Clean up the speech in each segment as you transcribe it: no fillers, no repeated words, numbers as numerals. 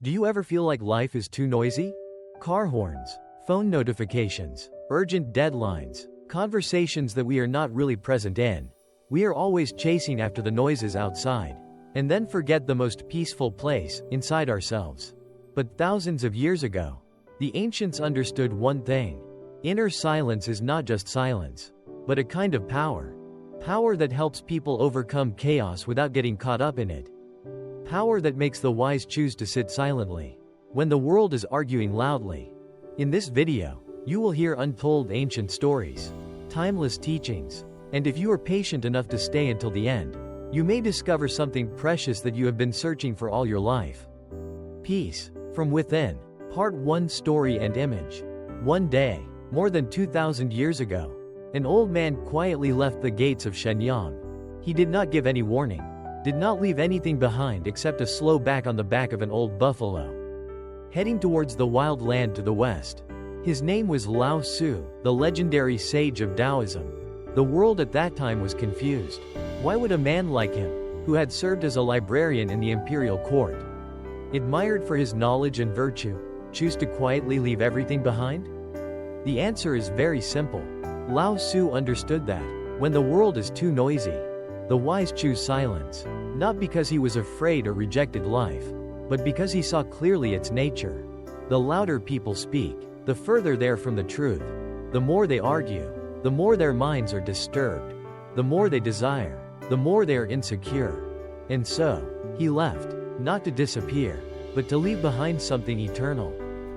Do you ever feel like life is too noisy? Car horns, phone notifications, urgent deadlines, conversations that we are not really present in. We are always chasing after the noises outside, and then forget the most peaceful place, inside ourselves. But thousands of years ago, the ancients understood one thing. Inner silence is not just silence, but a kind of power. Power that helps people overcome chaos without getting caught up in it. Power that makes the wise choose to sit silently when the world is arguing loudly. In this video, you will hear untold ancient stories, timeless teachings, and if you are patient enough to stay until the end, you may discover something precious that you have been searching for all your life. Peace from Within, Part 1. Story and Image. One day, more than 2,000 years ago, an old man quietly left the gates of Shenyang. He did not give any warning, did not leave anything behind except a slow back on the back of an old buffalo. Heading towards the wild land to the west. His name was Lao Tzu, the legendary sage of Taoism. The world at that time was confused. Why would a man like him, who had served as a librarian in the imperial court, admired for his knowledge and virtue, choose to quietly leave everything behind? The answer is very simple. Lao Tzu understood that, when the world is too noisy, the wise choose silence, not because he was afraid or rejected life, but because he saw clearly its nature. The louder people speak, the further they are from the truth. The more they argue, the more their minds are disturbed. The more they desire, the more they are insecure. And so, he left, not to disappear, but to leave behind something eternal.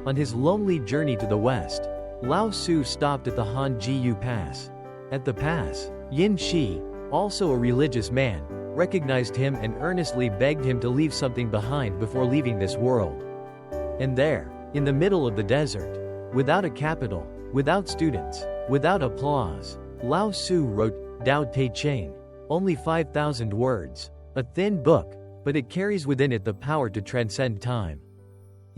On his lonely journey to the west, Lao Tzu stopped at the Han-Jiu Pass. At the pass, Yin Shi, also a religious man, recognized him and earnestly begged him to leave something behind before leaving this world. And there, in the middle of the desert, without a capital, without students, without applause, Lao Tzu wrote Tao Te Ching, only 5,000 words, a thin book, but it carries within it the power to transcend time.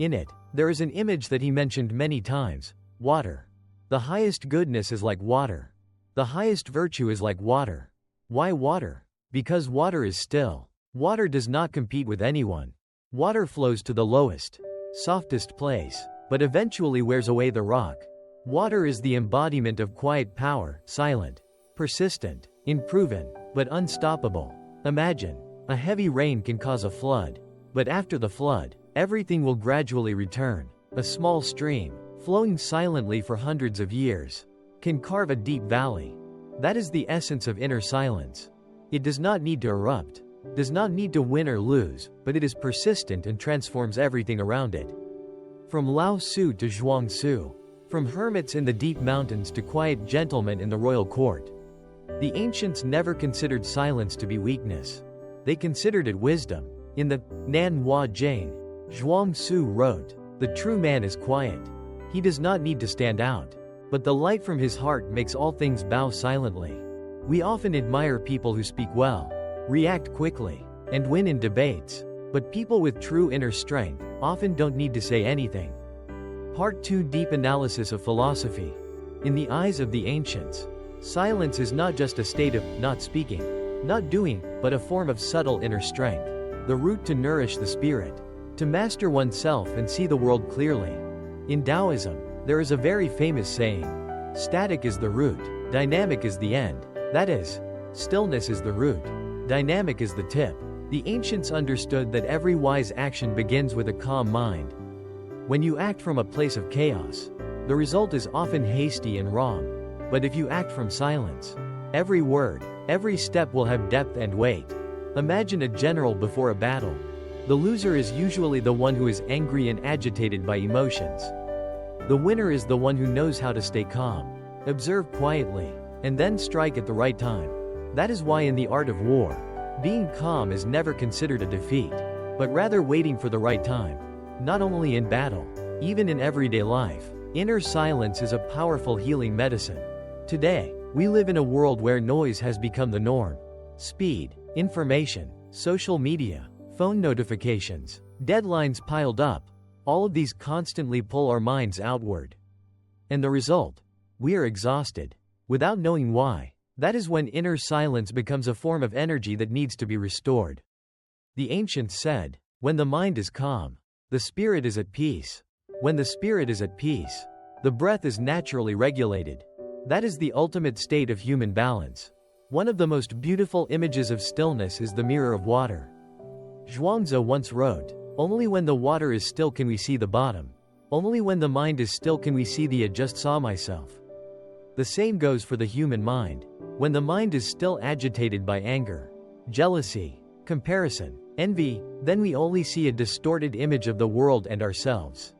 In it, there is an image that he mentioned many times: water. The highest goodness is like water. The highest virtue is like water. Why water? Because water is still. Water does not compete with anyone. Water flows to the lowest, softest place, but eventually wears away the rock. Water is the embodiment of quiet power, silent, persistent, unproven, but unstoppable. Imagine, a heavy rain can cause a flood, but after the flood, everything will gradually return. A small stream, flowing silently for hundreds of years, can carve a deep valley. That is the essence of inner silence. It does not need to erupt, does not need to win or lose, but it is persistent and transforms everything around it. From Lao Tzu to Zhuang Tzu, from hermits in the deep mountains to quiet gentlemen in the royal court. The ancients never considered silence to be weakness. They considered it wisdom. In the Nan Hua Jane, Zhuang Tzu wrote, "The true man is quiet. He does not need to stand out, but the light from his heart makes all things bow silently." We often admire people who speak well, react quickly, and win in debates, but people with true inner strength often don't need to say anything. Part 2. Deep analysis of philosophy. In the eyes of the ancients, silence is not just a state of not speaking, not doing, but a form of subtle inner strength, the root to nourish the spirit, to master oneself and see the world clearly. In Taoism, there is a very famous saying: static is the root, dynamic is the end. That is, stillness is the root, dynamic is the tip. The ancients understood that every wise action begins with a calm mind. When you act from a place of chaos, the result is often hasty and wrong. But if you act from silence, every word, every step will have depth and weight. Imagine a general before a battle. The loser is usually the one who is angry and agitated by emotions. The winner is the one who knows how to stay calm, observe quietly, and then strike at the right time. That is why in the art of war, being calm is never considered a defeat, but rather waiting for the right time. Not only in battle, even in everyday life, inner silence is a powerful healing medicine. Today, we live in a world where noise has become the norm. Speed, information, social media, phone notifications, deadlines piled up, all of these constantly pull our minds outward. And the result? We are exhausted, without knowing why. That is when inner silence becomes a form of energy that needs to be restored. The ancients said, when the mind is calm, The spirit is at peace. When the spirit is at peace, the breath is naturally regulated. That is the ultimate state of human balance. One of the most beautiful images of stillness is the mirror of water. Zhuangzi once wrote, "Only when the water is still can we see the bottom. Only when the mind is still can we see the I just saw myself." The same goes for the human mind. When the mind is still agitated by anger, jealousy, comparison, envy, then we only see a distorted image of the world and ourselves.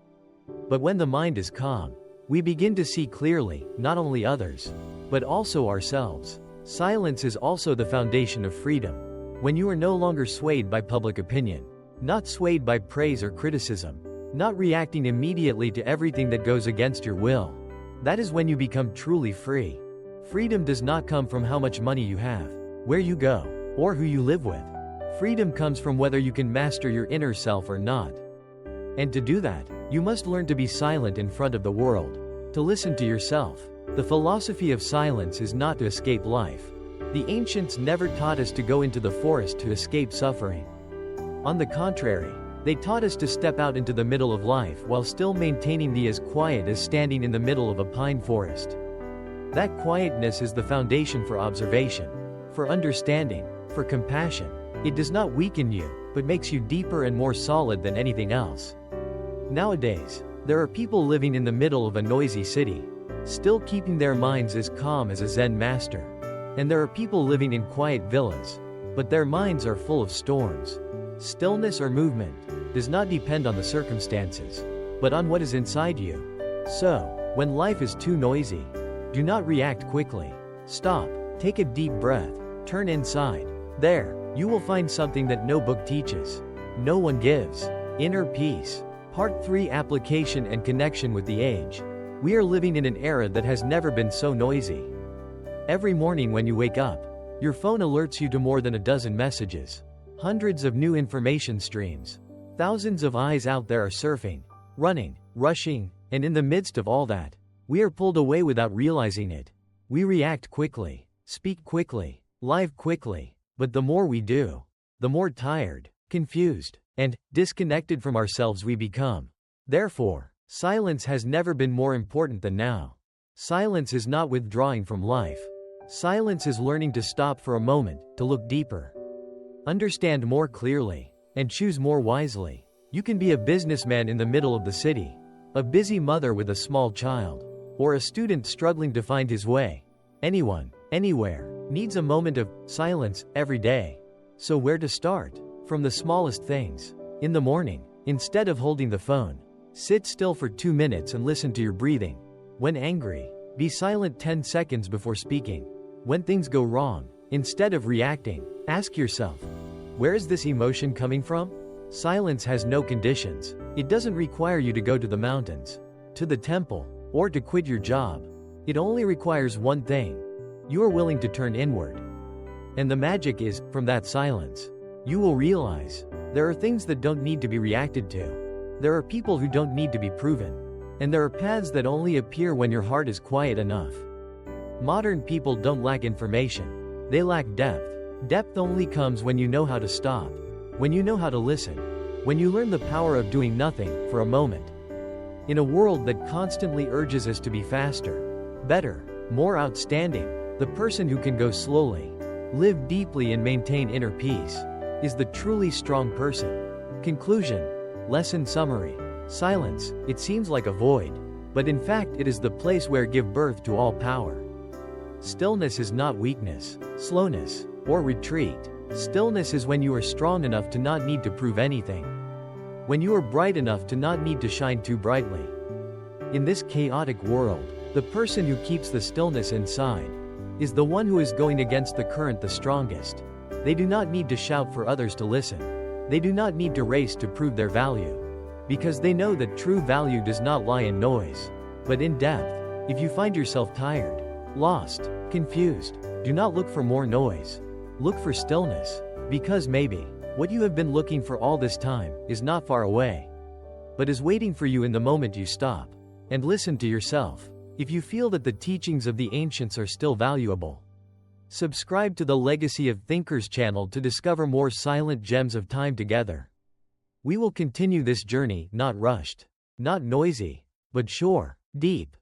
But when the mind is calm, we begin to see clearly, not only others, but also ourselves. Silence is also the foundation of freedom. When you are no longer swayed by public opinion, not swayed by praise or criticism, not reacting immediately to everything that goes against your will, that is when you become truly free. Freedom does not come from how much money you have, where you go, or who you live with. Freedom comes from whether you can master your inner self or not. And to do that, you must learn to be silent in front of the world, to listen to yourself. The philosophy of silence is not to escape life. The ancients never taught us to go into the forest to escape suffering. On the contrary, they taught us to step out into the middle of life while still maintaining the as quiet as standing in the middle of a pine forest. That quietness is the foundation for observation, for understanding, for compassion. It does not weaken you, but makes you deeper and more solid than anything else. Nowadays, there are people living in the middle of a noisy city, still keeping their minds as calm as a Zen master. And there are people living in quiet villas, but their minds are full of storms. Stillness or movement does not depend on the circumstances, but on what is inside you. So, when life is too noisy, do not react quickly. Stop, take a deep breath, turn inside. There, you will find something that no book teaches, no one gives. Inner peace. Part 3: Application and connection with the age. We are living in an era that has never been so noisy. Every morning when you wake up, your phone alerts you to more than a dozen messages. Hundreds of new information streams. Thousands of eyes out there are surfing, running, rushing, and in the midst of all that, we are pulled away without realizing it. We react quickly, speak quickly, live quickly, but the more we do, the more tired, confused, and disconnected from ourselves we become. Therefore, silence has never been more important than now. Silence is not withdrawing from life. Silence is learning to stop for a moment, to look deeper, understand more clearly, and choose more wisely. You can be a businessman in the middle of the city, a busy mother with a small child, or a student struggling to find his way. Anyone, anywhere, needs a moment of silence every day. So where to start? From the smallest things. In the morning, instead of holding the phone, sit still for 2 minutes and listen to your breathing. When angry, be silent 10 seconds before speaking. When things go wrong, instead of reacting, ask yourself, where is this emotion coming from? Silence has no conditions. It doesn't require you to go to the mountains, to the temple, or to quit your job. It only requires one thing. You are willing to turn inward. And the magic is, from that silence, you will realize, there are things that don't need to be reacted to. There are people who don't need to be proven. And there are paths that only appear when your heart is quiet enough. Modern people don't lack information. They lack depth. Depth only comes when you know how to stop, when you know how to listen, when you learn the power of doing nothing for a moment. In a world that constantly urges us to be faster, better, more outstanding, the person who can go slowly, live deeply and maintain inner peace, is the truly strong person. Conclusion. Lesson summary. Silence, it seems like a void, but in fact it is the place where give birth to all power. Stillness is not weakness, slowness, or retreat. Stillness is when you are strong enough to not need to prove anything. When you are bright enough to not need to shine too brightly. In this chaotic world, the person who keeps the stillness inside is the one who is going against the current the strongest. They do not need to shout for others to listen. They do not need to race to prove their value. Because they know that true value does not lie in noise, but in depth. If you find yourself tired, lost, confused, do not look for more noise. Look for stillness, because maybe what you have been looking for all this time is not far away, but is waiting for you in the moment you stop and listen to yourself. If you feel that the teachings of the ancients are still valuable, subscribe to the Legacy of Thinkers channel to discover more silent gems of time together. We will continue this journey, not rushed, not noisy, but sure, deep,